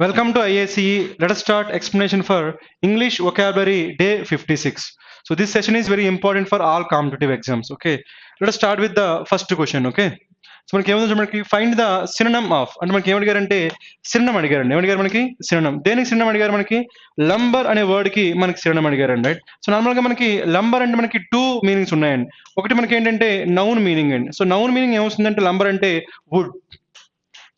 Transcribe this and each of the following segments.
Welcome to IACE. Let us start explanation for English vocabulary day 56. So this session is very important for all competitive exams. Okay. Let us start with the first question. Okay. So మనకి find the సినోనమ్ of అంటే మనకి ఏమడిగారంటే సినోనమ్ అడిగారండి. ఏమడిగారు మనకి సినోనమ్. దేనికి సినోనమ్ అడిగారు మనకి lumber అనే word కి మనకి సినోనమ్ అడిగారండి. రైట్. సో నార్మల్ గా మనకి లంబర్ అంటే మనకి టూ మీనింగ్స్ ఉన్నాయండి. ఒకటి మనకి ఏంటంటే నౌన్ మీనింగ్ అండి. సో నౌన్ మీనింగ్ ఏమొస్తుందంటే లంబర్ అంటే వుడ్.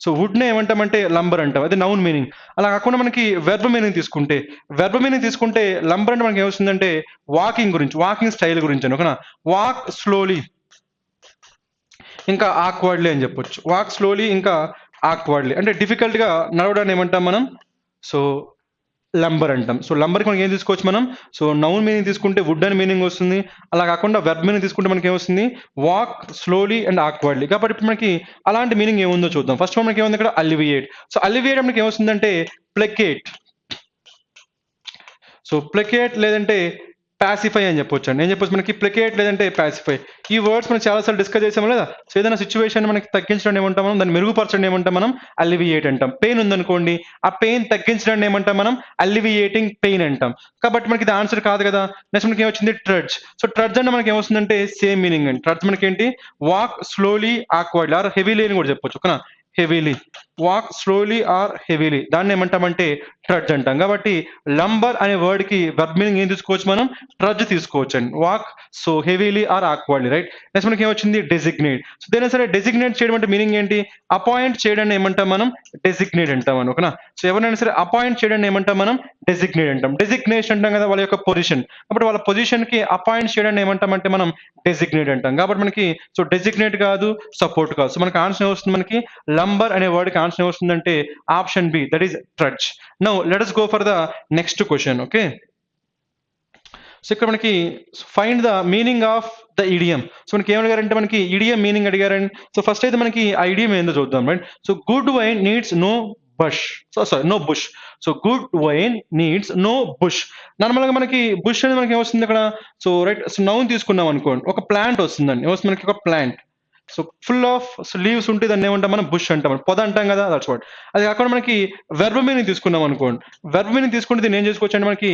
సో వుడ్నే ఏమంటామంటే లంబర్ అంటాం. అది నౌన్ మీనింగ్. అలా కాకుండా మనకి వెర్బ్ మీనింగ్ తీసుకుంటే లంబర్ అంటే మనకి ఏమొస్తుందంటే వాకింగ్ గురించి, వాకింగ్ స్టైల్ గురించి అని. ఓకేనా. వాక్ స్లోలీ ఇంకా ఆక్వర్డ్లీ అని చెప్పొచ్చు. వాక్ స్లోలీ ఇంకా ఆక్వర్డ్లీ అంటే డిఫికల్ట్ గా నడవడాన్ని ఏమంటాం మనం? సో లంబర్ అంటాం. సో లంబర్కి మనకి ఏం తీసుకోవచ్చు మనం? సో నౌన్ మీనింగ్ తీసుకుంటే వుడ్ అని మీనింగ్ వస్తుంది. అలా కాకుండా వెర్బ్ మీనింగ్ తీసుకుంటే మనకి ఏమొస్తుంది? Walk slowly and awkwardly. కాబట్టి ఇప్పుడు మనకి అలాంటి మీనింగ్ ఏముందో చూద్దాం. ఫస్ట్ మనకి ఏముంది ఇక్కడ? అలివియేట్. సో అలివియేట్ మనకి ఏమొస్తుందంటే ప్లకేట్. సో ప్లకేట్ లేదంటే పాసిఫై అని చెప్పొచ్చు అండి. ఏం చెప్పొచ్చు మనకి? ప్లకేట్ లేదంటే పాసిఫై. ఈ వర్డ్స్ మనం చాలాసార్లు డిస్కస్ చేసాం లేదా? సో ఏదైనా సిచ్యువేషన్ మనకి తగ్గించడం ఏమంటాం మనం? దాన్ని మెరుగుపరచడం ఏమంటాం మనం? అలివియేట్ అంటాం. పెయిన్ ఉందనుకోండి, ఆ పెయిన్ తగ్గించడాన్ని ఏమంటాం మనం? అలివియేటింగ్ పెయిన్ అంటాం. కాబట్టి మనకి ఇది ఆన్సర్ కాదు కదా. నెక్స్ట్ మనకి ఏమొచ్చింది? ట్రడ్జ్. సో ట్రడ్జ్ అంటే మనకి ఏమొస్తుందంటే సేమ్ మీనింగ్ అండి. ట్రడ్జ్ మనకి ఏంటి? Walk slowly awkwardly or heavily అని కూడా చెప్పొచ్చు. ఓకేనా. Heavily, walk slowly or heavily, దాన్ని ఏమంటామంటే ట్రడ్జ్ అంటాం. కాబట్టి లంబర్ అనే వర్డ్ కి వర్బ్ మీనింగ్ ఏం తీసుకోవచ్చు మనం? ట్రడ్జ్ తీసుకోవచ్చు అండి. Walk so heavily or awkwardly. Right. Next మనకి ఏమొచ్చింది? డెసిగ్నేట్. సో దేని సరే డెసిగ్నేట్ చేయడం అంటే మీనింగ్ ఏంటి? అపాయింట్ చేయడాన్ని ఏమంటాం మనం? డెసిగ్నేట్ అంటాం అని. ఓకేనా. సో ఎవరైనా సరే అపాయింట్ చేయడాన్ని ఏమంటాం మనం? డెసిగ్నేట్ అంటాం. డెసిగ్నేషన్ అంటాం కదా వాళ్ళ యొక్క పొజిషన్. కాబట్టి వాళ్ళ పొజిషన్ కి అపాయింట్ చేయడాన్ని ఏమంటామంటే మనం డెసిగ్నేట్ అంటాం. కాబట్టి మనకి సో డెసిగ్నేట్ కాదు, సపోర్ట్ కాదు. సో మనకి ఆన్సర్ ఏమొస్తుంది? మనకి లంబర్ అనే వర్డ్ కి ఆన్సర్ ఏమొస్తుందంటే option B, that is trudge. Now let us go for the next question. Okay. So ఇక్కడ మనకి find the meaning of the idiom. So మనకి ఏమడిగారంటే మనకి ఇడియం మీనింగ్ అడిగారండి. సో ఫస్ట్ అయితే మనకి ఆ ఇడియం ఏందో చూద్దాం. Right. So good wine needs no bush. So sorry, no bush. So good wine needs no bush. Normal గా మనకి బుష్ అనేది మనకి ఏమొస్తుంది ఇక్కడ? So right. సో నౌన్ తీసుకున్నాం అనుకోండి, ఒక ప్లాంట్ వస్తుందండి. ఏమొస్తుంది మనకి? ఒక plant. So full of leaves ఉంటే దాన్ని ఏమంటాం మనం? బుష్ అంటాం. పొద అంటాం కదా, దట్స్ వాట్. అది కాకుండా మనకి వెర్బ్ మీనింగ్ తీసుకున్నాం అనుకోండి. వెర్బ్ మీనింగ్ తీసుకుంటే దీన్ని ఏం చేసుకోవచ్చు అంటే మనకి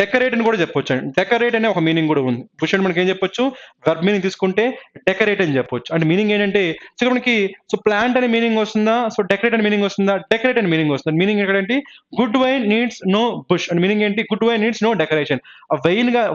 డెకరేట్ అని కూడా చెప్పొచ్చు అండి. డెకరేట్ అనే ఒక మీనింగ్ కూడా ఉంది. బుష్ అంటే మనకి ఏం చెప్పొచ్చు? వెర్బ్ మీనింగ్ తీసుకుంటే డెకరేట్ అని చెప్పొచ్చు. అంటే మీనింగ్ ఏంటంటే సో ఇక్కడ మనకి సో ప్లాంట్ అనే మీనింగ్ వస్తుందా? సో డెకరేట్ అనే మీనింగ్ వస్తుందా? డెకరేట్ అనే మీనింగ్ వస్తుంది. మీనింగ్ ఎక్కడంటే good wine needs no bush and meaning ఏంటి? Good wine needs no decoration. ఆ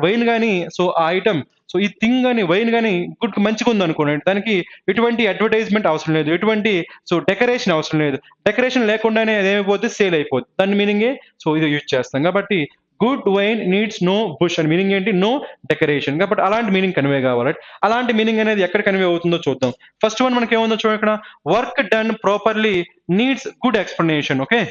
వైన్ గానీ సో ఆ ఐటమ్ సో ఈ థింగ్ గానీ వైన్ గానీ గుడ్ మంచిగా ఉంది అనుకోండి, దానికి ఎటువంటి అడ్వర్టైజ్మెంట్ అవసరం లేదు, ఎటువంటి సో డెకరేషన్ అవసరం లేదు. డెకరేషన్ లేకుండానే అది ఏమైపోద్ది? సేల్ అయిపోద్ది. దాని మీనింగే సో ఇది యూజ్ చేస్తాం. కాబట్టి good wine needs no bush అని మీనింగ్ ఏంటి? No decoration. కాబట్టి అలాంటి మీనింగ్ కన్వే కావాలి. అలాంటి మీనింగ్ అనేది ఎక్కడ కన్వే అవుతుందో చూద్దాం. ఫస్ట్ వన్ మనకి ఏముందో చూడండి ఇక్కడ. Work done properly needs good explanation. Okay.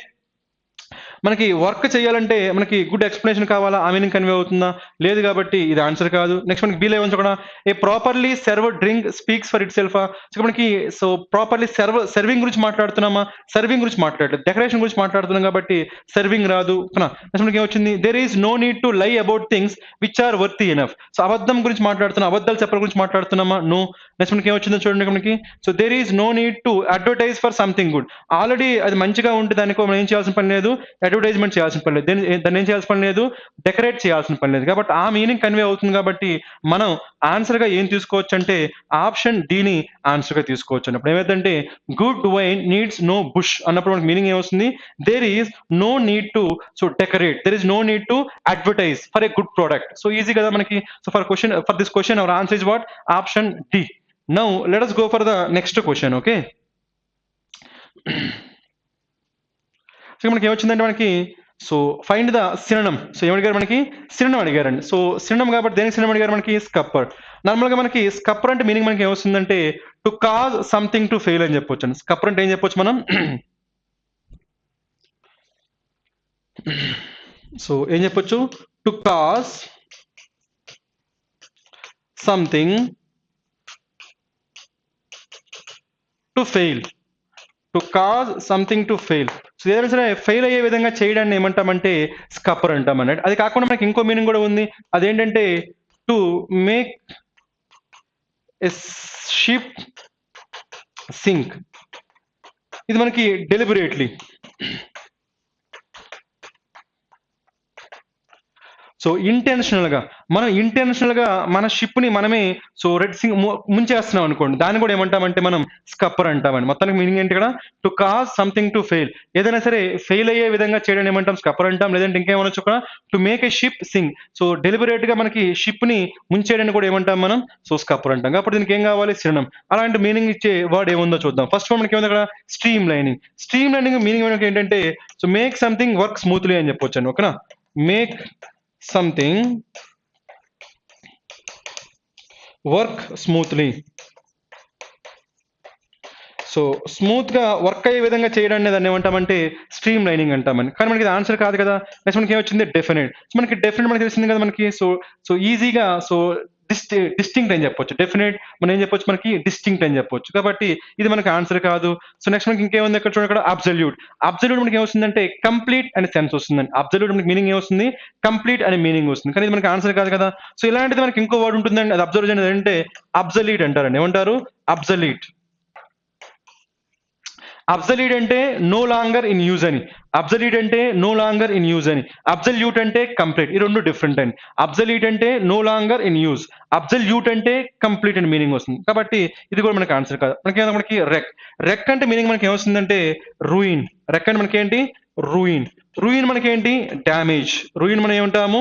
మనకి వర్క్ చేయాలంటే మనకి గుడ్ ఎక్స్ప్లెనేషన్ కావాలా? ఆ మీనింగ్ కన్వే అవుతుందా? లేదు. కాబట్టి ఇది ఆన్సర్ కాదు. నెక్స్ట్ మనకి బి లెవెన్ కూడా a properly serve drink speaks for itself. So మనకి సో ప్రాపర్లీ సర్వింగ్ గురించి మాట్లాడుతున్నామా? సర్వింగ్ గురించి మాట్లాడలేదు, డెకరేషన్ గురించి మాట్లాడుతున్నాం కాబట్టి సర్వింగ్ రాదు. నెక్స్ట్ మనకి ఏమొచ్చింది? There is no need to lie about things which are worthy enough. So అబద్ధం గురించి మాట్లాడుతున్నాం, అబద్ధాలు చెప్పడం గురించి మాట్లాడుతున్నామా? నో. నెక్స్ట్ మనకి ఏమొచ్చిందో చూడండి మనకి. So there is no need to advertise for something good. Already అది మంచిగా ఉంటే దానికి మనం ఏం చేయాల్సిన పని లేదు, అడ్వర్టైజ్మెంట్ చేయాల్సిన పని లేదు. దాన్ని ఏం చేయాల్సిన పని లేదు, డెకరేట్ చేయాల్సిన పని లేదు. కాబట్టి ఆ మీనింగ్ కన్వే అవుతుంది. కాబట్టి మనం ఆన్సర్ గా ఏం తీసుకోవచ్చు అంటే ఆప్షన్ డిని ఆన్సర్ గా తీసుకోవచ్చు. అన్నప్పుడు ఏమైందంటే good wine needs no bush అన్నప్పుడు మనకి మీనింగ్ ఏమొస్తుంది? There is no need to so decorate, there is no need to advertise for a good product. So easy కదా మనకి. So for this question our answer is what? Option D. Now let us go for the next question. Okay. So మనకి ఏమొచ్చిందంటే మనకి so find the synonym. So ఏమడిగారు మనకి? Synonym అడిగారండి. So సినోనమ్ కాబట్టి దేనికి సినోనమ్ అడిగారు మనకి? స్కప్పర్. నార్మల్ గా మనకి స్కప్పర్ అంటే మీనింగ్ మనకి ఏమొస్తుందంటే to cause something to fail అని చెప్పొచ్చు. స్కప్పర్ అంటే ఏం చెప్పొచ్చు మనం? సో ఏం చెప్పొచ్చు? To cause something to fail. To cause something to fail. So ఏదైనా సరే ఫెయిల్ అయ్యే విధంగా చేయడాన్ని ఏమంటామంటే స్కప్పర్ అంటాం అన్నట్టు. అది కాకుండా మనకి ఇంకో మీనింగ్ కూడా ఉంది. అదేంటంటే to make a ship sink. ఇది మనకి డెలిబరేట్లీ సో ఇంటెన్షనల్గా మన షిప్ని మనమే సో రెడ్ సింగ్ ముంచేస్తున్నాం అనుకోండి, దాన్ని కూడా ఏమంటామంటే మనం స్కప్పర్ అంటామండి. మొత్తానికి మీనింగ్ ఏంటి ఇక్కడ? To cause something to fail, ఏదైనా సరే ఫెయిల్ అయ్యే విధంగా చేయడం ఏమంటాం? స్కప్పర్ అంటాం. లేదంటే ఇంకేమనొచ్చు ఇక్కడ? To make a ship Singh, so deliberate గా మనకి షిప్ ని ముంచేయడానికి కూడా ఏమంటాం మనం? సో స్కప్పర్ అంటాం. కాబట్టి దీనికి ఏం కావాలి? సినోనిమ్. అలాంటి మీనింగ్ ఇచ్చే వర్డ్ ఏముందో చూద్దాం. ఫస్ట్ వన్ మనకి ఏముంది అక్కడ? Stream lining. Stream lining meaning మనకి ఏంటంటే so make something work smoothly అని చెప్పొచ్చు అండి. ఓకేనా? Make something work smoothly. So smooth గా వర్క్ అయ్యే విధంగా చేయడం దాన్ని ఏమంటామంటే స్ట్రీమ్ లైనింగ్ అంటామని. కానీ మనకి ఇది ఆన్సర్ కాదు కదా. నెక్స్ట్ మనకి ఏమొచ్చింది? డెఫినెట్. మనకి డెఫినెట్ మనకి తెలిసింది కదా మనకి. సో సో ఈజీగా సో డిస్టింక్ట్ అని చెప్పొచ్చు. డెఫినెట్ మనం ఏం చెప్పొచ్చు? మనకి డిస్టింక్ట్ అని చెప్పొచ్చు. కాబట్టి ఇది మనకి ఆన్సర్ కాదు. సో నెక్స్ట్ మనకి ఇంకేముంది ఇక్కడ చూడండి, ఇక్కడ అబ్సల్యూట్. అబ్సల్యూట్ మనకి ఏమొస్తుందంటే కంప్లీట్ అనే సెన్స్ వస్తుందండి. అబ్సల్యూట్ మనకి మీనింగ్ ఏమొస్తుంది? కంప్లీట్ అనే మీనింగ్ వస్తుంది. కానీ ఇది మనకి ఆన్సర్ కాదు కదా. సో ఇలాంటిది మనకి ఇంకో వర్డ్ ఉంటుందండి, అది అబ్జర్వ్ చేయండి, అంటే అబ్సలీట్ అంటారండి. ఏమంటారు? అబ్సలీట్. అబ్సలీట్ అంటే నో లాంగర్ ఇన్ యూజ్ అని, అబ్సలీట్ అంటే నో లాంగర్ ఇన్ యూజ్ అని, అబ్సల్యూట్ అంటే కంప్లీట్. ఈ రెండు డిఫరెంట్ అండి. అబ్సలీట్ అంటే no longer in use, absolute అంటే కంప్లీట్ అని మీనింగ్ వస్తుంది. కాబట్టి ఇది కూడా మనకి ఆన్సర్ కాదు. మనకి రెక్. రెక్ అంటే మీనింగ్ మనకి ఏమొస్తుందంటే రూయిన్. రెక్ అంటే మనకి ఏంటి? రూయిన్. రూయిన్ మనకి ఏంటి? డ్యామేజ్. రూయిన్ మనం ఏమంటాము?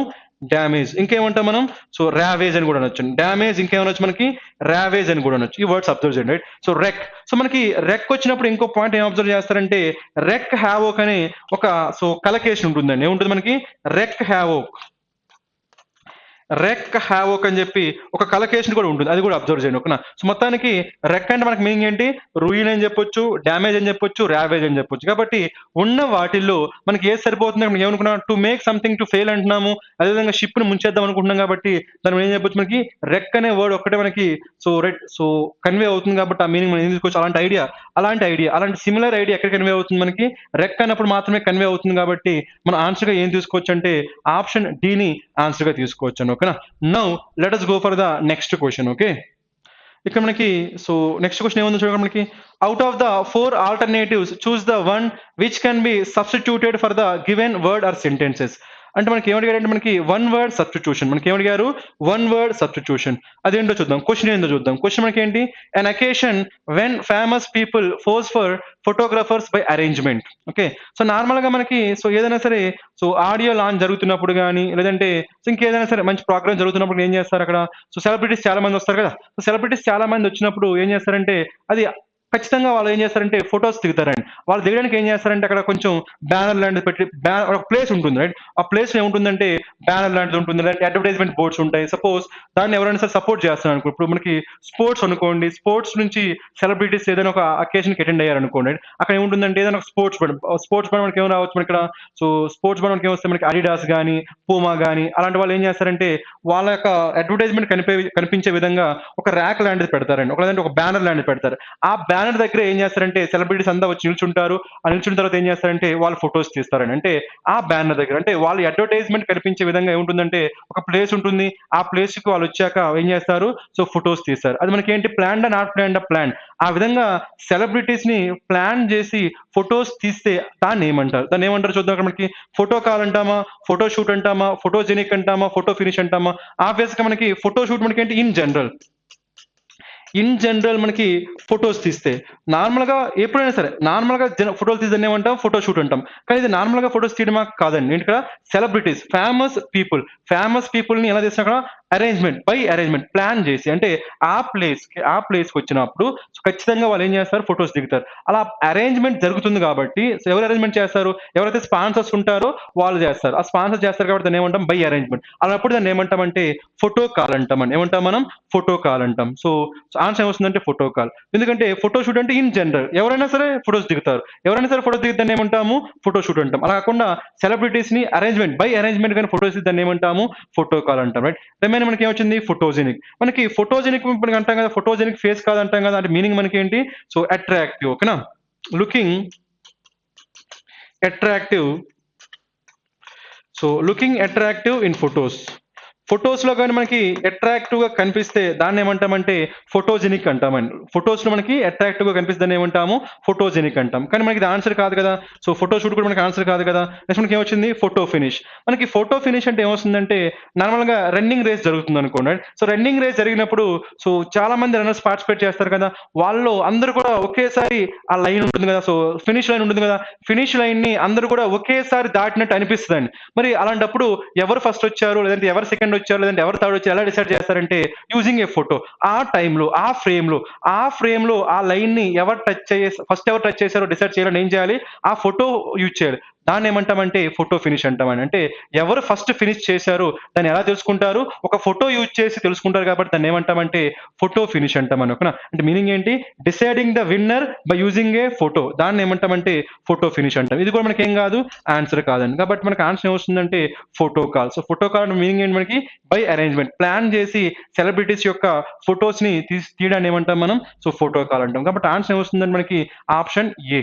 డ్యామేజ్. ఇంకేమంటాం మనం? సో రావేజ్ అని కూడా అనొచ్చు. డ్యామేజ్ ఇంకేమనొచ్చు మనకి? రావేజ్ అని కూడా అనొచ్చు. ఈ వర్డ్స్ అబ్జర్వ్ చేయండి, రైట్? సో రెక్. సో మనకి రెక్ వచ్చినప్పుడు ఇంకో పాయింట్ ఏం అబ్జర్వ్ చేస్తారంటే రెక్ హ్యావోక్ అనే ఒక సో కలకేషన్ ఉంటుందండి. ఏముంటుంది మనకి? రెక్ హ్యావోక్. రెక్ హ్యావోక్ అని చెప్పి ఒక కలకేషన్ కూడా ఉంటుంది, అది కూడా అబ్జర్వ్ చేయండి. ఓకేనా? సో మొత్తానికి రెక్ అంటే మనకి మీనింగ్ ఏంటి? రూయిన్ అని చెప్పొచ్చు, డ్యామేజ్ అని చెప్పొచ్చు, ర్యావేజ్ అని చెప్పొచ్చు. కాబట్టి ఉన్న వాటిల్లో మనకి ఏది సరిపోతుంది? మనం ఏమనుకున్నాం? To make something to fail అంటున్నాము, అదేవిధంగా షిప్ ని ముంచేద్దాం అనుకుంటున్నాం. కాబట్టి దాన్ని ఏం చెప్పొచ్చు? మనకి రెక్ అనే వర్డ్ ఒక్కటే మనకి సో కన్వే అవుతుంది. కాబట్టి ఆ మీనింగ్ మనం ఏం తీసుకోవచ్చు? అలాంటి సిమిలర్ ఐడియా ఎక్కడ కన్వే అవుతుంది? మనకి రెక్ అన్నప్పుడు మాత్రమే కన్వే అవుతుంది. కాబట్టి మనం ఆన్సర్ గా ఏం తీసుకోవచ్చు అంటే ఆప్షన్ డి ని ఆన్సర్ గా తీసుకోవచ్చు. ఓకేనా? Now let us go for the next question. Okay, ఇక్కడ మనకి సో నెక్స్ట్ క్వశ్చన్ ఏముందో చూడండి. మనకి out of the 4 alternatives choose the one which can be substituted for the given word or sentences. అంటే మనకి ఏమడిగారంటే మనకి వన్ వర్డ్ సబ్స్టిట్యూషన్. మనకి ఏమడిగారు? One word substitution. అదేంటో చూద్దాం. క్వశ్చన్ ఏంటో చూద్దాం. క్వశ్చన్ మనకి ఏంటి? అన్ occasion when famous people force for photographers by arrangement. Okay, so normal గా మనకి సో ఏదైనా సరే సో ఆడియో లాంచ్ జరుగుతున్నప్పుడు కానీ లేదంటే ఇంకేదైనా సరే మంచి ప్రోగ్రామ్ జరుగుతున్నప్పుడు ఏం చేస్తారు? అక్కడ సో సెలబ్రిటీస్ చాలా మంది వస్తారు కదా. సో సెలబ్రిటీస్ చాలా మంది వచ్చినప్పుడు ఏం చేస్తారంటే అది ఖచ్చితంగా వాళ్ళు ఏం చేస్తారంటే ఫొటోస్ దిగుతారండి. వాళ్ళు దిగడానికి ఏం చేస్తారంటే అక్కడ కొంచెం బ్యానర్ లాంటిది పెట్టి ఒక ప్లేస్ ఉంటుంది, రైట్? ఆ ప్లేస్ ఏముంటుందంటే బ్యానర్ లాంటిది ఉంటుంది, లేదంటే అడ్వర్టైజ్మెంట్ బోర్డ్స్ ఉంటాయి. సపోజ్ దాన్ని ఎవరైనా సరే సపోర్ట్ చేస్తున్నారు అనుకో, ఇప్పుడు మనకి స్పోర్ట్స్ అనుకోండి, స్పోర్ట్స్ నుంచి సెలబ్రిటీస్ ఏదైనా ఒక అకేషన్కి అటెండ్ అయ్యారు అనుకోండి, అక్కడ ఏముంటుందంటే ఏదైనా ఒక స్పోర్ట్స్ బండ్ మనకి ఏమైనా రావచ్చు మన ఇక్కడ. సో స్పోర్ట్స్ బండ్ మనకి ఏమొస్తే మనకి అడిడాస్ కానీ పూమా కానీ అలాంటి వాళ్ళు ఏం చేస్తారంటే వాళ్ళ యొక్క అడ్వర్టైజ్మెంట్ కనిపించే విధంగా ఒక ర్యాక్ లాంటిది పెడతారండి, లేదంటే ఒక బ్యానర్ లాంటిది పెడతారు. ఆ బ్యానర్ దగ్గర ఏం చేస్తారంటే సెలబ్రిటీస్ అంతా వచ్చి నిల్చుంటారు. ఆ నిల్చున్న తర్వాత ఏం చేస్తారంటే వాళ్ళు ఫొటోస్ తీస్తారండి. అంటే ఆ బ్యానర్ దగ్గర అంటే వాళ్ళ అడ్వర్టైజ్మెంట్ కనిపించే విధంగా ఏముంటుందంటే ఒక ప్లేస్ ఉంటుంది. ఆ ప్లేస్ కి వాళ్ళు వచ్చాక ఏం చేస్తారు? సో ఫొటోస్ తీస్తారు. అది మనకి ఏంటి? Planned not planned plan. ఆ విధంగా సెలబ్రిటీస్ ని ప్లాన్ చేసి ఫొటోస్ తీస్తే దాన్ని ఏమంటారు చూద్దాం. అక్కడ మనకి ఫోటో కాల్ అంటామా, ఫోటో షూట్ అంటామా, ఫోటోజెనిక్ అంటామా, ఫోటో ఫినిష్ అంటామా? ఆబ్వియస్ గా మనకి ఫోటో షూట్ మనకి ఏంటి? ఇన్ జనరల్ మనకి ఫొటోస్ తీస్తే నార్మల్ గా ఎప్పుడైనా సరే నార్మల్ గా ఫోటోలు తీసి ఏమంటాం? ఫోటో షూట్ అంటాం. కానీ ఇది నార్మల్ గా ఫొటోస్ తీయడమా? కాదండి. ఏంటి ఇక్కడ? సెలబ్రిటీస్, ఫేమస్ పీపుల్ ని ఎలా తీసిన అక్కడ? బై అరేంజ్మెంట్ ప్లాన్ చేసి, అంటే ఆ ప్లేస్ కి వచ్చినప్పుడు ఖచ్చితంగా వాళ్ళు ఏం చేస్తారు? ఫొటోస్ దిగుతారు. అలా అరేంజ్మెంట్ జరుగుతుంది కాబట్టి ఎవరు అరేంజ్మెంట్ చేస్తారు? ఎవరైతే స్పాన్సర్స్ ఉంటారో వాళ్ళు చేస్తారు. ఆ స్పాన్సర్ చేస్తారు కాబట్టి దాన్ని ఏమంటాం? By arrangement. అలాప్పుడు దాన్ని ఏమంటామంటే ఫోటో కాల్ అంటాం. ఏమంటాం మనం? ఫోటో కాల్ అంటాం. సో ఆన్సర్ ఏమొస్తుందంటే ఫోటో కాల్. ఎందుకంటే ఫోటో షూట్ అంటే ఇన్ జనరల్ ఎవరైనా సరే ఫొటోస్ దిగుతారు. ఎవరైనా సరే ఫోటో దిగుతాన్ని ఏమంటాము? ఫోటో షూట్ అంటాం. అలా కాకుండా సెలబ్రిటీస్ ని బై అరేంజ్మెంట్ కానీ ఫోటోస్ దాన్ని ఏమంటాము? ఫోటో కాల్ అంటాం, రైట్? రిమైన్ మనకి ఏమొచ్చింది? ఫోటోజెనిక్. మనకి ఫోటోజెనిక్ మనకి అంటాం కదా, ఫోటోజెనిక్ ఫేస్ కాదంటాం కదా, అంటే మీనింగ్ మనకి ఏంటి? So attractive. ఓకేనా? Looking attractive. So looking attractive in photos. ఫొటోస్‌లో గాని మనకి అట్రాక్టివ్‌గా కనిపిస్తే దాన్నేమంటామంటే ఫోటోజెనిక్ అంటామండి. ఫొటోస్‌లో మనకి అట్రాక్టివ్‌గా కనిపిస్తే దాన్నేమంటాము ఫోటోజెనిక్ అంటాం. కానీ మనకి ఇది ఆన్సర్ కాదు కదా! సో, ఫోటో షూట్ కూడా మనకి ఆన్సర్ కాదు కదా! నెక్స్ట్ మనకేమొచ్చింది ఫోటో ఫినిష్. మనకి ఫోటో ఫినిష్ అంటే ఏమొస్తుందంటే నార్మల్‌గా రన్నింగ్ రేస్ జరుగుతుందనుకోండి. సో, రన్నింగ్ రేస్ జరిగినప్పుడు సో, చాలా మంది రన్నర్స్ పార్టిసిపేట్ చేస్తారు కదా! వాళ్ళు అందరూ కూడా ఒకేసారి ఆ లైన్ ఉంటుంది కదా! సో, ఫినిష్ లైన్ ఉంటుంది కదా! ఫినిష్ లైన్‌ని అందరూ కూడా ఒకేసారి దాటినట్టు అనిపిస్తదండి. మరి అలాంటప్పుడు ఎవరు ఫస్ట్ వచ్చారు, లేదంటే ఎవరు సెకండ్ వచ్చారు, లేదంటే ఎవరు థర్డ్ వచ్చారు ఎలా డిసైడ్ చేస్తారంటే యూజింగ్ ఏ ఫోటో. ఆ టైంలో, ఆ ఫ్రేమ్‌లో ఆ లైన్‌ని ఫస్ట్ ఎవరు టచ్ చేసారో డిసైడ్ చేయాలని ఏం చేయాలి? ఆ ఫోటో యూజ్ చేయాలి. దాన్నేమంటామంటే ఫోటో ఫినిష్ అంటామండి. అంటే ఎవరు ఫస్ట్ ఫినిష్ చేశారో దాన్ని ఎలా తెలుసుకుంటారు? ఒక ఫోటో యూజ్ చేసి తెలుసుకుంటారు కాబట్టి దాన్నేమంటామంటే ఫోటో ఫినిష్ అంటామని. ఓకేనా? అంటే మీనింగ్ ఏంటి? Deciding the winner by using a photo. దాన్నేమంటామంటే ఫోటో ఫినిష్ అంటాం. ఇది కూడా మనకేం కాదు ఆన్సర్ కాదండి. కాబట్టి మనకు ఆన్సర్ ఏమొస్తుందంటే photo call. So, photo call meaning ఏంటి మనకి? By arrangement. ప్లాన్ చేసి సెలబ్రిటీస్ యొక్క ఫోటోస్‌ని తీయడాన్ని ఏమంటాం మనం? సో, ఫోటో కాల్ అంటాం. కాబట్టి ఆన్సర్ ఏమొస్తుందంటే మనకి option A.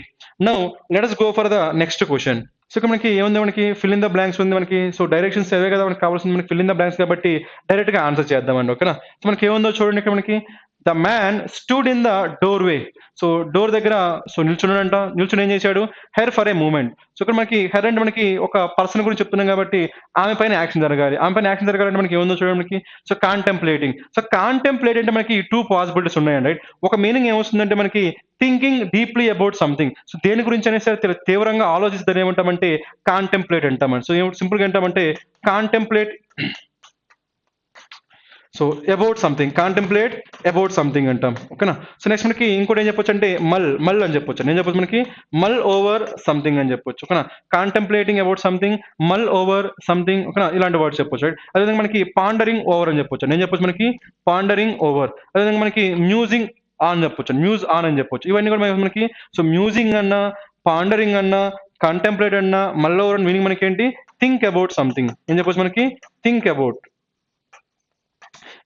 Now let us go for the next question. So, ఇక్కడ మనకి ఏముంది మనకి ఫిల్ ఇన్ ద బ్లాంక్స్ ఉంది మనకి. సో, డైరెక్షన్స్ అవే కదా మనకు కావాల్సింది మనకి ఫిల్ ఇన్ ద బ్లాంక్స్ కాబట్టి డైరెక్ట్‌గా ఆన్సర్ చేద్దామండి. ఓకేనా? సో, మనకేముందో చూడండి ఇక్కడ మనకి. The man stood in the doorway. So, door దగ్గర సో, నిల్చున్నాడంట. నిల్చొని ఏం చేశాడు? Her for a moment. So, ఇక్కడ మనకి హెర్ అంటే మనకి ఒక పర్సన్ గురించి చెప్తున్నాం కాబట్టి ఆమె పైన యాక్షన్ జరగాలి. ఆమె పైన యాక్షన్ జరగాలంటే మనకి ఏముందో చూడండి మనకి. So, contemplating. సో, కాంటెంప్లేట్ అంటే మనకి 2 పాసిబిలిటీస్ ఉన్నాయండి. రైట్? ఒక మీనింగ్ ఏమొస్తుందంటే మనకి thinking deeply about something. So, దేని గురించైనా సరే తీవ్రంగా ఆలోచిస్తే దాన్నేమంటామంటే కాంటెంప్లేట్ అంటామండి. సో, సింపుల్‌గా ఏంటామంటే contemplate so, about something. Contemplate about something అంటాం. ఓకేనా? సో, నెక్స్ట్ మనకి ఇంకోటి ఏం చెప్పొచ్చంటే మల్ అని చెప్పొచ్చు. ఏం చెప్పొచ్చు మనకి? మల్ ఓవర్ సంథింగ్ అని చెప్పొచ్చు. ఓకేనా? కాంటెంప్లేటింగ్ అబౌట్ సంథింగ్, మల్ ఓవర్ సంథింగ్ ఓకేనా? ఇలాంటి వర్డ్స్ చెప్పొచ్చు. రైట్? అదేవిధంగా మనకి పాండరింగ్ ఓవర్ అని చెప్పొచ్చు. ఏం చెప్పొచ్చు మనకి? Pandering over. అదేవిధంగా మనకి మ్యూజింగ్ ఆన్ చెప్పొచ్చు. మ్యూజ్ ఆన్ అని చెప్పొచ్చు. ఇవన్నీ కూడా మనకి సో, మ్యూజింగ్ అన్నా, పాండరింగ్ అన్నా, కాంటెంప్లేట్ అన్నా, మల్ ఓవర్ అన్న మీనింగ్ మనకేంటి? Think about something. ఏం చెప్పొచ్చు మనకి? Think about.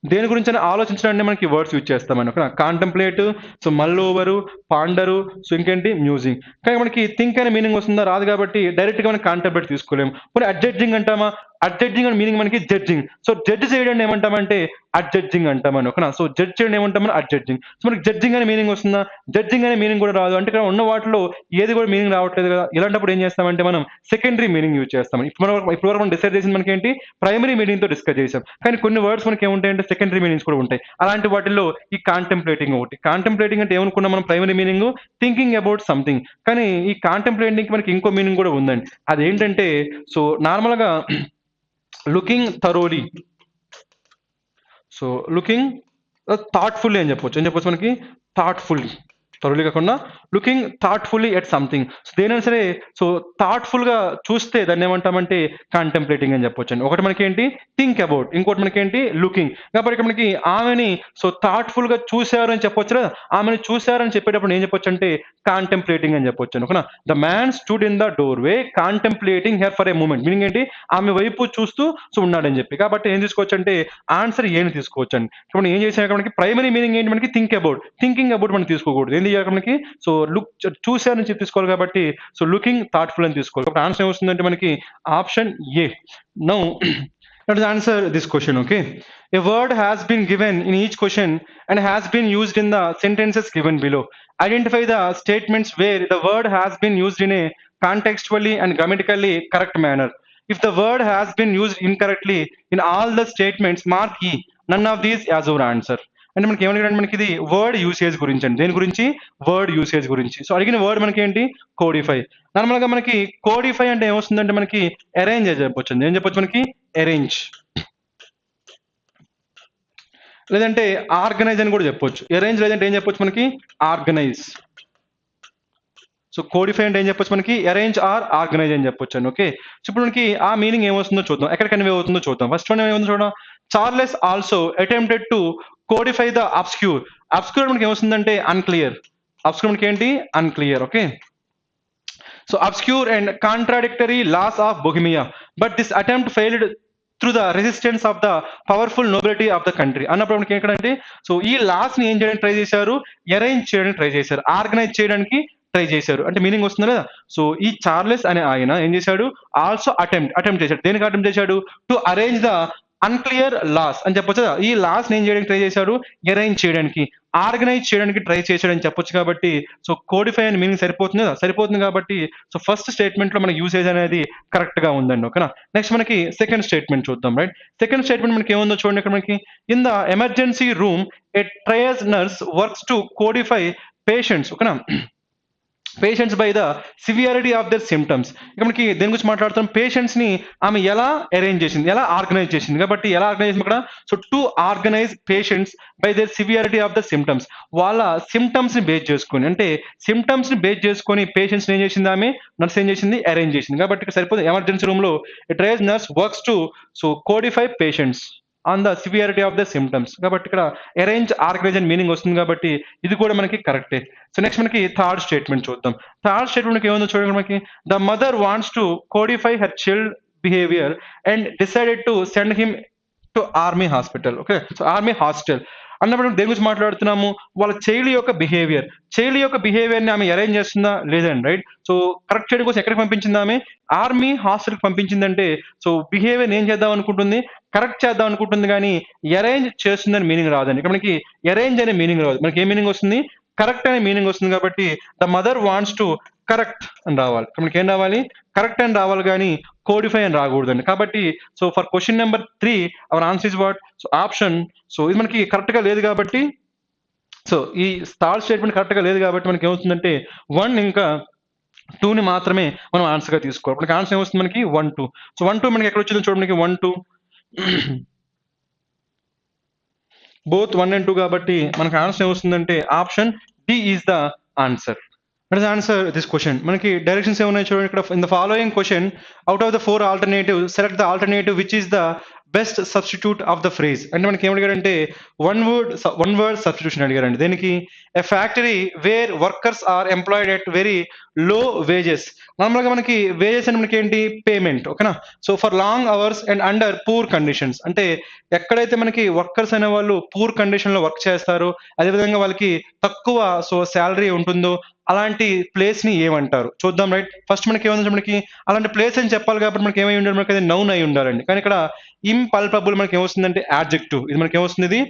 దేని గురించైనా ఆలోచించడాన్ని మనకి వర్డ్స్ యూజ్ చేస్తామని. ఓకేనా? కాంటెంప్లేట్, సో, మల్ ఓవరు, పాండరు, సో, ఇంకేంటి మ్యూజింగ్. కానీ మనకి థింక్ అనే మీనింగ్ వస్తుందా? రాదు కాబట్టి డైరెక్ట్‌గా మనం కాంటెంప్లేట్ తీసుకోలేము. పోనీ అడ్జడ్జింగ్ అంటామా? అడ్జడ్జింగ్ అనే మీనింగ్ మనకి జడ్జింగ్. సో, జడ్జ్ చేయడాన్ని ఏమంటామంటే అడ్జడ్జింగ్ అంటామని. ఓకేనా? సో, జడ్జ్ చేయడం ఏమంటామని అడ్జడ్జింగ్. సో, మనకి జడ్జింగ్ అనే మీనింగ్ వస్తుందా? జడ్జింగ్ అనే మీనింగ్ కూడా రాదు. అంటే ఇక్కడ ఉన్న వాటిలో ఏది కూడా మీనింగ్ రావట్లేదు కదా! ఇలాంటప్పుడు ఏం చేస్తామంటే మనం సెకండరీ మీనింగ్ యూజ్ చేస్తాం. ఇప్పటివరకు మనం డిసైడ్ చేసింది మనకేంటి? ప్రైమరీ మీనింగ్‌తో డిస్కస్ చేసాం. కానీ కొన్ని వర్డ్స్ మనకేముంటాయంటే సెకండరీ మీనింగ్స్ కూడా ఉంటాయి. అలాంటి వాటిల్లో ఈ కాంటెంప్లేటింగ్ ఒకటి. కాంటెంప్లేటింగ్ అంటే ఏమనుకున్నాం మనం primary meaning thinking about something. కానీ ఈ కాంటెంప్లేటింగ్‌కి మనకి ఇంకో మీనింగ్ కూడా ఉందండి. అదేంటంటే సో, నార్మల్‌గా looking thoroughly. So, looking thoughtfully అని చెప్పొచ్చు. ఏం చెప్పొచ్చు మనకి? థాట్‌ఫుల్లీ. థరోలీ కాకుండా looking thoughtfully at something. So, దేనైనా సరే సో, థాట్‌ఫుల్‌గా చూస్తే దాన్నేమంటామంటే కాంటెంప్లేటింగ్ అని చెప్పొచ్చండి. ఒకటి మనకేంటి థింక్ అబౌట్. ఇంకోటి మనకేంటి లుకింగ్. కాబట్టి ఇక్కడ మనకి ఆమెని సో, థాట్‌ఫుల్‌గా చూసారు అని చెప్పొచ్చు కదా! ఆమెను చూసారని చెప్పేటప్పుడు ఏం చెప్పొచ్చంటే కాంటెంప్లేటింగ్ అని చెప్పొచ్చండి. ఓకేనా? The man stood in the doorway contemplating her for a moment. Meaning ఏంటి? ఆమె వైపు చూస్తూ సో, ఉన్నాడని చెప్పి. కాబట్టి ఏం తీసుకోవచ్చంటే ఆన్సర్ ఏని తీసుకోవచ్చండి. ఇప్పుడు మనం ఏం చేసాం ఇక్కడ మనకి ప్రైమరీ మీనింగ్ ఏంటి మనకి థింక్ అబౌట్. థింకింగ్ అబౌట్ మనం తీసుకోకూడదు. ఏంది చేయాలి మనకి? సో, చూసారని చెప్పి తీసుకోవాలి కాబట్టి సో, లుకింగ్ థాట్‌ఫుల్ అని తీసుకోవాలి. కాబట్టి ఆన్సర్ ఏమొస్తుందంటే మనకి option A. Now let us answer this question, okay? A word has been given in each question and has been used in the sentences given below. Identify the statements where the word has been used in a contextually and grammatically correct manner. If the word has been used incorrectly in all the statements, mark E. None of these as our answer. అంటే మనకి ఏమడిగాడు మనకి ఇది word usage గురించి అండి. దేని గురించి? Word usage గురించి. So, అడిగిన వర్డ్ మనకి ఏంటి? కోడిఫై. నార్మల్‌గా మనకి కోడిఫై అంటే ఏమొస్తుందంటే మనకి అరేంజ్ అని చెప్పొచ్చండి. ఏం చెప్పొచ్చు మనకి? అరేంజ్. లేదంటే ఆర్గనైజ్ అని కూడా చెప్పొచ్చు. అరేంజ్ లేదంటే ఏం చెప్పొచ్చు మనకి? ఆర్గనైజ్. సో, కోడిఫై అంటే ఏం చెప్పొచ్చు మనకి? అరేంజ్ ఆర్ ఆర్గనైజ్ అని చెప్పొచ్చండి. ఓకే. సో, ఇప్పుడు మనకి ఆ మీనింగ్ ఏమొస్తుందో చూద్దాం. ఎక్కడ కన్వే అవుతుందో చూద్దాం. ఫస్ట్ వన్ ఏముందో చూద్దాం. Charles also attempted to codify the obscure. Obscure మనకి ఏమొస్తుందంటే అన్‌క్లియర్. అబ్స్క్యూర్ మనకి ఏంటి? Unclear. Okay. So, obscure and contradictory laws of Bohemia. But this attempt failed through the resistance of the powerful nobility of the country. అన్నప్పుడు మనకి ఏంటంటే so, ఈ లాస్‌ని ఏం చేయడానికి ట్రై చేశారు? అరేంజ్ చేయడానికి ట్రై చేశారు. ఆర్గనైజ్ చేయడానికి ట్రై చేశారు. అంటే మీనింగ్ వస్తుందా లేదా? సో, ఈ చార్లెస్ అనే ఆయన ఏం చేశాడు? ఆల్సో అటెంప్ట్ చేశాడు. దేనికి అటెంప్ట్ చేశాడు? To arrange the unclear laws అని చెప్పొచ్చు కదా! ఈ లాస్‌ని ఏం చేయడానికి ట్రై చేశాడు? అరేంజ్ చేయడానికి, ఆర్గనైజ్ చేయడానికి ట్రై చేశాడని చెప్పొచ్చు కాబట్టి, సో కోడిఫై అనే మీనింగ్ సరిపోతుంది కదా! సరిపోతుంది కాబట్టి, సో ఫస్ట్ స్టేట్మెంట్‌లో మన యూసేజ్ అనేది కరెక్ట్‌గా ఉందండి. ఓకేనా? నెక్స్ట్ మనకి సెకండ్ స్టేట్మెంట్ చూద్దాం. రైట్? సెకండ్ స్టేట్మెంట్ మనకి ఏముందో చూడండి ఇక్కడ మనకి. In the emergency room a triage nurse works to codify patients. ఓకేనా? Patients by the severity of their symptoms. ఇక మనకి దేని గురించి మాట్లాడుతున్నాం? పేషెంట్స్ ని ఆమె ఎలా అరేంజ్ చేసింది, ఎలా ఆర్గనైజ్ చేసింది. కాబట్టి ఎలా ఆర్గనైజ్ చేసింది ఇక్కడ? So to organise patients by there severity of the symptoms. వాళ్ళ సిమ్టమ్స్ ని బేస్ చేసుకొని, అంటే సిమ్టమ్స్ ని బేస్ చేసుకొని పేషెంట్స్ ఏం చేసింది ఆమె? నర్స్ ఏం చేసింది? అరేంజ్ చేసింది. కాబట్టి ఇక్కడ సరిపోతుంది. ఎమర్జెన్సీ రూమ్ లో triage nurse works to so codify patients on the severity of the symptoms. కాబట్టి ఇక్కడ అరేంజ్, ఆర్గనైజ్ అని మీనింగ్ వస్తుంది కాబట్టి ఇది కూడా మనకి కరెక్టే. సో నెక్స్ట్ మనకి థర్డ్ స్టేట్మెంట్ చూద్దాం. థర్డ్ స్టేట్మెంట్ మనకి ఏముందో చూడండి మనకి. The mother wants to codify her child behaviour and decided to send him to army hospital. Okay, so army hostel అన్నప్పుడు దేని గురించి మాట్లాడుతున్నాము? వాళ్ళ చైల్డ్ యొక్క బిహేవియర్. చైల్డ్ యొక్క బిహేవియర్ ని ఆమె అరేంజ్ చేస్తుందా లేదండి. రైట్? సో కరెక్ట్ చేయడం కోసం ఎక్కడికి పంపించింది ఆమె? ఆర్మీ హాస్టల్కి పంపించిందంటే సో బిహేవియర్ ఏం చేద్దాం అనుకుంటుంది? కరెక్ట్ చేద్దాం అనుకుంటుంది కానీ అరేంజ్ చేస్తుందని మీనింగ్ రాదండి. ఇక్కడ మనకి అరేంజ్ అనే మీనింగ్ రాదు. మనకి ఏ మీనింగ్ వస్తుంది? కరెక్ట్ అనే మీనింగ్ వస్తుంది కాబట్టి the mother wants to correct అని రావాలి. ఇక్కడ మనకి ఏం రావాలి? కరెక్ట్ అని రావాలి కానీ కోడిఫై అని రాకూడదండి. కాబట్టి so for question number 3 hour answer is what? So option. So ఇది మనకి కరెక్ట్ గా లేదు కాబట్టి, సో ఈ థర్డ్ స్టేట్మెంట్ కరెక్ట్ గా లేదు కాబట్టి మనకి ఏమవుతుందంటే 1 ఇంకా 2ని మాత్రమే మనం ఆన్సర్ గా తీసుకోవాలి. మనకి ఆన్సర్ ఏమొస్తుంది? మనకి 1, 2. సో 1, 2 మనకి ఎక్కడ వచ్చిందో చూడండి. మనకి 1, 2 బోత్ 1 and 2 కాబట్టి మనకి ఆన్సర్ ఏమొస్తుందంటే option D is the answer. Let us answer this question. మనకి డైరెక్షన్స్ ఏమున్నాయి చూడండి ఇక్కడ. In the following question out of the 4 alternative select the alternative which is the best substitute of the phrase. అంటే మనకి ఏం అడిగారంటే one word substitution అడిగారండి. దేనికి? A factory where workers are employed at very low wages. Normal గా మనకి wages అంటే మనకి ఏంటి? పేమెంట్. ఓకేనా? So for long hours and under poor conditions. అంటే ఎక్కడైతే మనకి వర్కర్స్ అనే వాళ్ళు పూర్ కండిషన్ లో వర్క్ చేస్తారో, అదేవిధంగా వాళ్ళకి తక్కువ సో శాలరీ ఉంటుందో అలాంటి ప్లేస్ ని ఏమంటారు చూద్దాం. రైట్? ఫస్ట్ మనకి ఏముంది? మనకి అలాంటి ప్లేస్ అని చెప్పాలి కాబట్టి మనకి ఏమై ఉండాలి? మనకి అది నౌన్ అయి ఉండాలండి. కానీ ఇక్కడ ఇంపల్పబుల్ మనకి ఏమొస్తుందంటే యాడ్జెక్టివ్. ఇది మనకి ఏమొస్తుంది? ఇది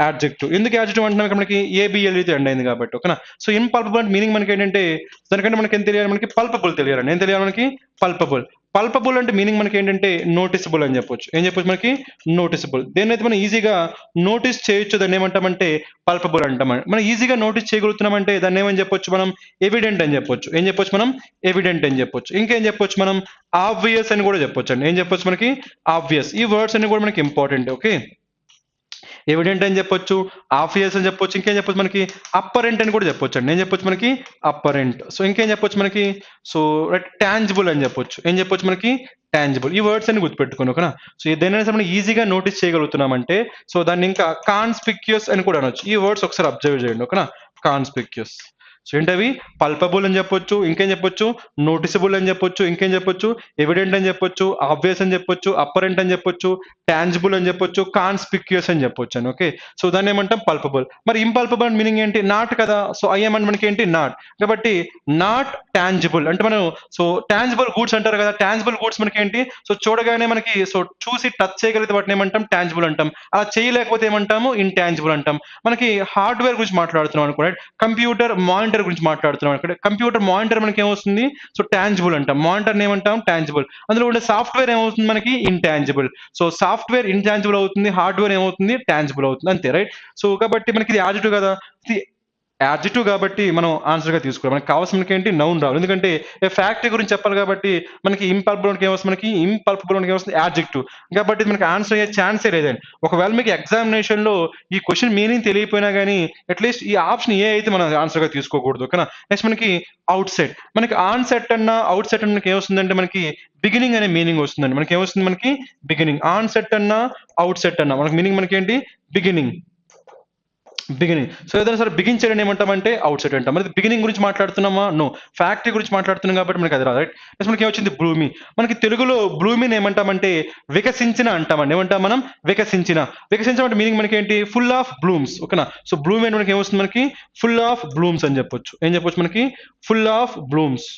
యాడ్జెక్టివ్. ఎందుకు యాడ్జెక్టివ్ అంటున్నాం? ఇక్కడ మనకి ఏబిఎల్ తో ఎండ్ అయింది కాబట్టి. ఓకేనా? సో ఇంపల్పబుల్ అంటే మీనింగ్ మనకి ఏంటంటే దానికంటే మనకి ఏం తెలియాలి? మనకి పల్పబుల్ తెలియాలండి. ఏం తెలియాలి మనకి? పల్పబుల్. పల్పబుల్ అంటే మీనింగ్ మనకి ఏంటంటే నోటిసబుల్ అని చెప్పొచ్చు. ఏం చెప్పొచ్చు? మనకి నోటిసబుల్. దేన్నైతే మనం ఈజీగా నోటీస్ చేయొచ్చు దాన్ని ఏమంటామంటే పల్పబుల్ అంటాం. మనం ఈజీగా నోటీస్ చేయగలుగుతున్నామంటే దాన్ని ఏమని చెప్పొచ్చు? మనం ఎవిడెంట్ అని చెప్పొచ్చు. ఏం చెప్పొచ్చు? మనం ఎవిడెంట్ అని చెప్పొచ్చు. ఇంకేం చెప్పొచ్చు? మనం ఆబ్వియస్ అని కూడా చెప్పొచ్చు అండి. ఏం చెప్పొచ్చు? మనకి ఆబ్వియస్. ఈ వర్డ్స్ అన్ని కూడా మనకి ఇంపార్టెంట్. ఓకే, ఎవిడెంట్ అని చెప్పొచ్చు, ఆబ్వియస్ అని చెప్పొచ్చు. ఇంకేం చెప్పొచ్చు? మనకి అప్పరెంట్ అని కూడా చెప్పొచ్చు అండి. ఏం చెప్పొచ్చు? మనకి అప్పరెంట్. సో ఇంకేం చెప్పొచ్చు? మనకి సో టాంజిబుల్ అని చెప్పొచ్చు. ఏం చెప్పొచ్చు? మనకి టాంజిబుల్. ఈ వర్డ్స్ అన్ని గుర్తుపెట్టుకోండి. ఓకేనా? సో దేనైనా సరే మనం ఈజీగా నోటీస్ చేయగలుగుతున్నామంటే సో దాన్ని ఇంకా కాన్స్పిక్యూస్ అని కూడా అనొచ్చు. ఈ వర్డ్స్ ఒకసారి అబ్జర్వ్ చేయండి. ఓకేనా? కాన్స్పిక్యూస్. సో ఏంటవి? పల్పబుల్ అని చెప్పొచ్చు, ఇంకేం చెప్పొచ్చు? నోటిసబుల్ అని చెప్పొచ్చు, ఇంకేం చెప్పొచ్చు? ఎవిడెంట్ అని చెప్పొచ్చు, ఆబ్వియస్ అని చెప్పొచ్చు, అప్పరెంట్ అని చెప్పొచ్చు, టాంజిబుల్ అని చెప్పొచ్చు, కాన్స్పిక్యూస్ అని చెప్పొచ్చు అని. ఓకే, సో దాన్ని ఏమంటాం? పల్పబుల్. మరి ఇంపల్పబుల్ మీనింగ్ ఏంటి? నాట్ కదా. సో ఐఎం అంటే మనకి ఏంటి? నాట్. కాబట్టి నాట్ టాంజిబుల్ అంటే మనం సో టాంజిబుల్ గూడ్స్ అంటారు కదా. టాంజిబుల్ గూడ్స్ మనకి ఏంటి? సో చూడగానే మనకి సో చూసి టచ్ చేయగలిగితే వాటిని ఏమంటాం? టాంజిబుల్ అంటాం. అలా చేయలేకపోతే ఏమంటాము? ఇంటాంజిబుల్ అంటాం. మనకి హార్డ్వేర్ గురించి మాట్లాడుతున్నాం అనుకోండి. కంప్యూటర్ మానిటర్ గురించి మాట్లాడుతున్నాం అనుకోండి. కంప్యూటర్ మానిటర్ మనకి ఏమొస్తుంది? సో టాంజిబుల్ అంటాం. మానిటర్ ఏమంటాం? టాంజిబుల్. అందులో ఉండే సాఫ్ట్వేర్ ఏమవుతుంది? మనకి ఇంటాంజిబుల్. సో సాఫ్ట్వేర్ ఇంటాంజిబుల్ అవుతుంది, హార్డ్వేర్ ఏమవుతుంది? టాంజిబుల్ అవుతుంది. అంతే. రైట్? సో కాబట్టి మనకి ఇది యాడ్జెక్టివ్ కదా. యాడ్జెక్టివ్ కాబట్టి మనం ఆన్సర్ గా తీసుకోవాలి. మనకి కావాల్సిన మనకి ఏంటి? నౌన్ రావాలి. ఎందుకంటే ఫ్యాక్టరీ గురించి చెప్పాలి కాబట్టి మనకి ఇంపల్పబుల్ ఏమొస్తుంది? మనకి ఇంపల్పబుల్ ఏమొస్తుంది? యాడ్జెక్టివ్. కాబట్టి మనకి ఆన్సర్ అయ్యే ఛాన్సే లేదండి. ఒకవేళ మీకు ఎగ్జామినేషన్ లో ఈ క్వశ్చన్ మీనింగ్ తెలియపోయినా కానీ అట్లీస్ట్ ఈ ఆప్షన్ ఏ అయితే మనం ఆన్సర్ గా తీసుకోకూడదు. ఓకేనా? నెక్స్ట్ మనకి అవుట్ సెట్. మనకి ఆన్ సెట్ అన్నా అవుట్ సెట్ అన్న మనకి ఏమొస్తుందంటే మనకి బిగినింగ్ అనే మీనింగ్ వస్తుందండి. మనకి ఏమొస్తుంది? మనకి బిగినింగ్. ఆన్ సెట్ అన్నా అవుట్ సెట్ అన్నా మనకి మీనింగ్ మనకి ఏంటి? బిగినింగ్. బిగినింగ్. సో ఏదైనా సరే బిగిన్ చేయడం ఏమంటామంటే అవుట్ సైడ్ అంటాం. మరి బిగినింగ్ గురించి మాట్లాడుతున్నామా? నో. ఫ్యాక్టరీ గురించి మాట్లాడుతున్నాం కాబట్టి మనకి అది రాదు. రైట్? నెక్స్ట్ మనకి ఏమొచ్చింది? బ్లూమి. మనకి తెలుగులో బ్లూమిని ఏమంటామంటే వికసించిన అంటామండి. ఏమంటాం మనం? వికసించిన. వికసించడం అంటే మీనింగ్ మనకి ఏంటి? Full of Bloom's. ఓకేనా? సో బ్లూమి అంటే మనకి ఏమొస్తుంది? మనకి ఫుల్ ఆఫ్ బ్లూమ్స్ అని చెప్పొచ్చు. ఏం చెప్పొచ్చు? మనకి full of Bloom's.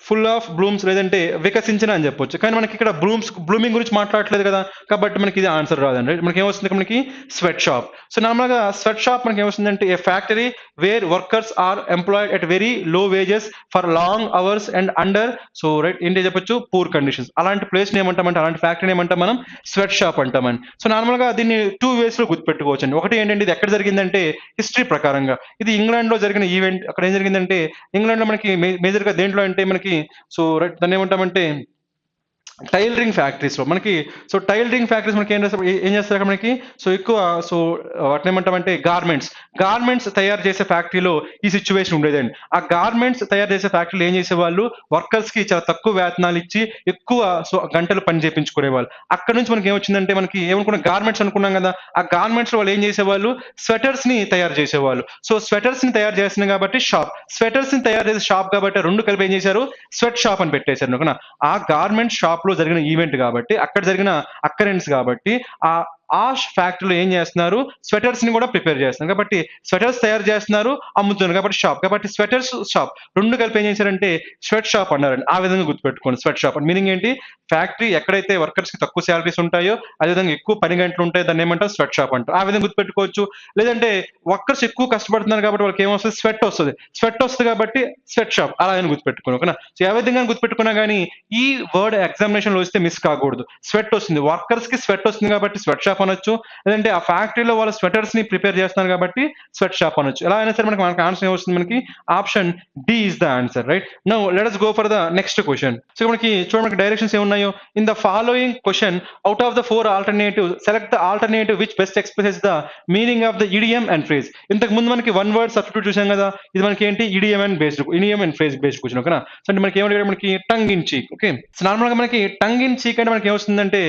Full of Bloom's లేదంటే వికసించిన అని చెప్పొచ్చు. కానీ మనకి ఇక్కడ బ్లూమింగ్ గురించి మాట్లాడట్లేదు కదా! కాబట్టి మనకి ఇది ఆన్సర్ రాదండి. మనకి ఏమొస్తుంది ఇక్కడ మనకి స్వెట్ షాప్. సో నార్మల్‌గా స్వెట్ షాప్ మనకి ఏమొస్తుందంటే a factory where workers are employed at very low wages for long hours and under so right ఏంటి చెప్పొచ్చు పూర్ కండిషన్స్. అలాంటి ప్లేస్‌ని ఏమంటామంటే అలాంటి ఫ్యాక్టరీని ఏమంటాం మనం స్వెట్ షాప్ అంటామండి. సో నార్మల్‌గా దీన్ని 2 వేస్‌లో గుర్తుపెట్టుకోవచ్చండి. ఒకటి ఏంటంటే ఇది ఎక్కడ జరిగిందంటే హిస్టరీ ప్రకారంగా. ఇది ఇంగ్లాండ్‌లో జరిగిన ఈవెంట్. అక్కడ ఏం జరిగిందంటే ఇంగ్లాండ్‌లో మనకి మేజర్‌గా దేంట్లో అంటే మనకి సో రైట్ దాన్నేమంటామంటే టైలరింగ్ ఫ్యాక్టరీస్‌లో మనకి సో టైలరింగ్ ఫ్యాక్టరీస్ మనకి ఏం చేస్తారు మనకి సో ఎక్కువ సో వాటినేమంటామంటే గార్మెంట్స్ తయారు చేసే ఫ్యాక్టరీలో ఈ సిట్యుయేషన్ ఉండేదండి. ఆ గార్మెంట్స్ తయారు చేసే ఫ్యాక్టరీలో ఏం చేసేవాళ్ళు వర్కర్స్‌కి చాలా తక్కువ వేతనాలు ఇచ్చి ఎక్కువ సో గంటలు పని చేపించుకునేవాళ్ళు. అక్కడి నుంచి మనకి ఏమొచ్చిందంటే మనకి ఏమనుకున్నాం గార్మెంట్స్ అనుకున్నాం కదా! ఆ గార్మెంట్స్‌లో వాళ్ళు ఏం చేసేవాళ్ళు స్వెటర్స్‌ని తయారు చేసేవాళ్ళు. సో స్వెటర్స్‌ని తయారు చేస్తున్నాం కాబట్టి స్వెటర్స్‌ని తయారు చేసే షాప్ కాబట్టి 2 కలిపి ఏం చేశారు స్వెట్ షాప్ అని పెట్టేశారు. ఓకేనా? ఆ గార్మెంట్ షాప్‌లో జరిగిన ఈవెంట్ కాబట్టి, అక్కడ జరిగిన అక్కరెన్స్ కాబట్టి, ఆహ్, ఆ ఫ్యాక్టరీలో ఏం చేస్తున్నారు? స్వెటర్స్‌ని కూడా ప్రిపేర్ చేస్తున్నారు. కాబట్టి స్వెటర్స్ తయారు చేస్తున్నారు, అమ్ముతున్నారు. కాబట్టి షాప్. కాబట్టి స్వెటర్స్ షాప్ 2 కలిపి ఏం చేశారంటే స్వెట్ షాప్ అన్నారండి. ఆ విధంగా గుర్తుపెట్టుకోండి స్వెట్ షాప్. మీనింగ్ ఏంటి? ఫ్యాక్టరీ ఎక్కడైతే వర్కర్స్‌కి తక్కువ సాలరీస్ ఉంటాయో, అదేవిధంగా ఎక్కువ పని గంటలు ఉంటాయో దాన్ని ఏమంటారు? స్వెట్ షాప్ అంటారు. ఆ విధంగా గుర్తుపెట్టుకోవచ్చు. లేదంటే వర్కర్స్ ఎక్కువ కష్టపడుతున్నారు కాబట్టి వాళ్ళకి ఏమొస్తది? స్వెట్ వస్తది. స్వెట్ వస్తది కాబట్టి స్వెట్ షాప్ అలా అని గుర్తుపెట్టుకోండి. ఓకేనా? సో ఏ విధంగా గుర్తుపెట్టుకున్నా గానీ ఈ వర్డ్ ఎగ్జామినేషన్‌లో వస్తే మిస్ కాకూడదు. స్వెట్ వస్తుంది. వర్కర్స్‌కి స్వెట్ వస్తుంది కాబట్టి స్వెట్ షాప్ అనొచ్చు. లేదంటే ఆ ఫ్యాక్టరీలో వాళ్ళు స్వెటర్స్‌ని ప్రిపేర్ చేస్తున్నారు కాబట్టి స్వెట్ షాప్ అనొచ్చు. ఎలా అయినా సరే మనకి ఆన్సర్ ఏమొస్తుంది మనకి option D is the answer right. Now let us go for the next question. So మనకి చూడండి మనకి డైరెక్షన్స్ ఏమున్నాయో in the following question out of the 4 alternatives select the alternative which best expresses the meaning of the idiom and phrase. ఇంతకు ముందు మనకి one word substitute చూసాం కదా! ఇది మనకి ఏంటి idiom and phrase based question. ఓకేనా? సో అంటే మనకి ఏమడిగాడు మనకి టంగ్ ఇన్ చీక్. ఓకే. సో నార్మల్‌గా మనకి టంగ్ ఇన్ చీక్ అంటే మనకి ఏమొస్తుందంటే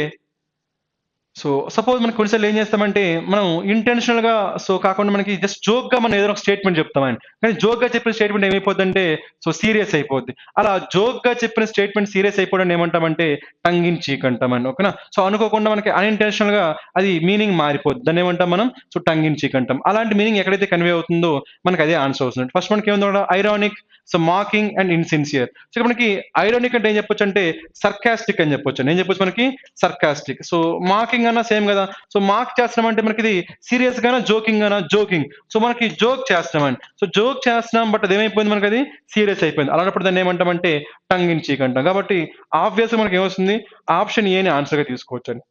సో సపోజ్ మనం కొన్నిసార్లు ఏం చేస్తామంటే మనం ఇంటెన్షనల్‌గా సో కాకుండా మనకి జస్ట్ జోక్‌గా మనం ఏదైనా ఒక స్టేట్మెంట్ చెప్తామండి. కానీ జోక్‌గా చెప్పిన స్టేట్మెంట్ ఏమైపోద్దంటే సో సీరియస్ అయిపోద్ది. అలా జోక్‌గా చెప్పిన స్టేట్మెంట్ సీరియస్ అయిపోవడాన్ని ఏమంటామంటే టంగ్ ఇన్ చీక్ అంటామండి. ఓకేనా? సో అనుకోకుండా మనకి అన్‌ఇంటెన్షనల్‌గా అది మీనింగ్ మారిపోద్ది. దాన్నేమంటాం మనం సో టంగ్ ఇన్ చీక్ అంటాం. అలాంటి మీనింగ్ ఎక్కడైతే కన్వే అవుతుందో మనకి అదే ఆన్సర్ వస్తుంది. ఫస్ట్ మనకేముంది అక్కడ ironic so mocking and insincere. So ఇక్కడ మనకి ఐరానిక్ అంటే ఏం చెప్పొచ్చంటే సర్కాస్టిక్ అని చెప్పొచ్చండి. ఏం చెప్పొచ్చు మనకి సర్కాస్టిక్. సో మాకింగ్ అన్నా సేమ్ గదా! సో మాక్ చేస్తున్నామంటే మనకిది సీరియస్ గానా? జోకింగ్ గానా? జోకింగ్. సో మనకి జోక్ చేస్తున్నామండి. సో జోక్ చేస్తున్నాం బట్ అదేమైపోయింది మనకది సీరియస్ అయిపోయింది. అలాంటప్పుడు దాన్ని ఏమంటామంటే టంగ్ ఇన్ చీక్ అంటాం. కాబట్టి ఆబ్వియస్‌గా మనకేమొస్తుంది ఆప్షన్ ఏని ఆన్సర్‌గా తీసుకోవచ్చండి.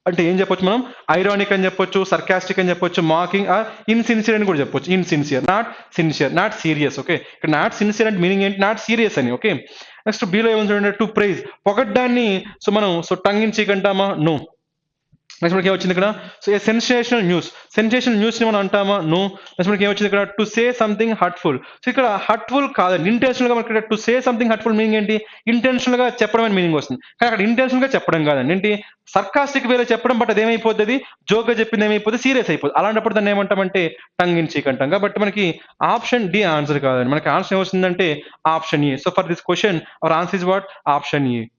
అంటే ఏం చెప్పొచ్చు మనం ఐరానిక్ అని చెప్పొచ్చు, సర్కాస్టిక్ అని చెప్పొచ్చు, మాకింగ్ ఇన్‌సిన్సియర్ అని కూడా చెప్పొచ్చు. Insincere not sincere, not serious. Okay. ఇక్కడ నాట్ సిన్సియర్ అంటే మీనింగ్ ఏంటి? నాట్ సీరియస్ అని. ఓకే. నెక్స్ట్ బిలో ఏముంది చూడండి టు ప్రైజ్ పొగడ్డాన్ని సో మనం సో టంగ్ ఇన్ చీక్ అంటామా? నో. నెక్స్ట్ మనకి ఏమొచ్చింది ఇక్కడ సో ఏ సెన్సేషనల్ న్యూస్ ని మనం అంటామా? నో. నెక్స్ట్ మనకి ఏమొచ్చింది ఇక్కడ to say something hurtful. So ఇక్కడ హర్ట్‌ఫుల్ కాదండి. ఇంటెన్షనల్ గా మనకి ఇక్కడ to say something hurtful meaning ఏంటి? ఇంటెన్షనల్ గా చెప్పడం అని మీనింగ్ వస్తుంది. కానీ అక్కడ ఇంటెన్షనల్ గా చెప్పడం కాదండి. ఏంటి సర్కాస్టిక్ వేలో చెప్పడం బట్ అదేమైపోద్ది అది జోక్ గా చెప్పింది ఏమైపోద్ది సీరియస్ అయిపోద్ది. అలాంటప్పుడు దాన్ని ఏమంటామంటే టంగ్ ఇన్ చీక్ అంటాం. కాబట్టి మనకి ఆప్షన్ డి ఆన్సర్ కాదండి. మనకి ఆన్సర్ ఏమొస్తుందంటే option A. So for this question our answer is what option A.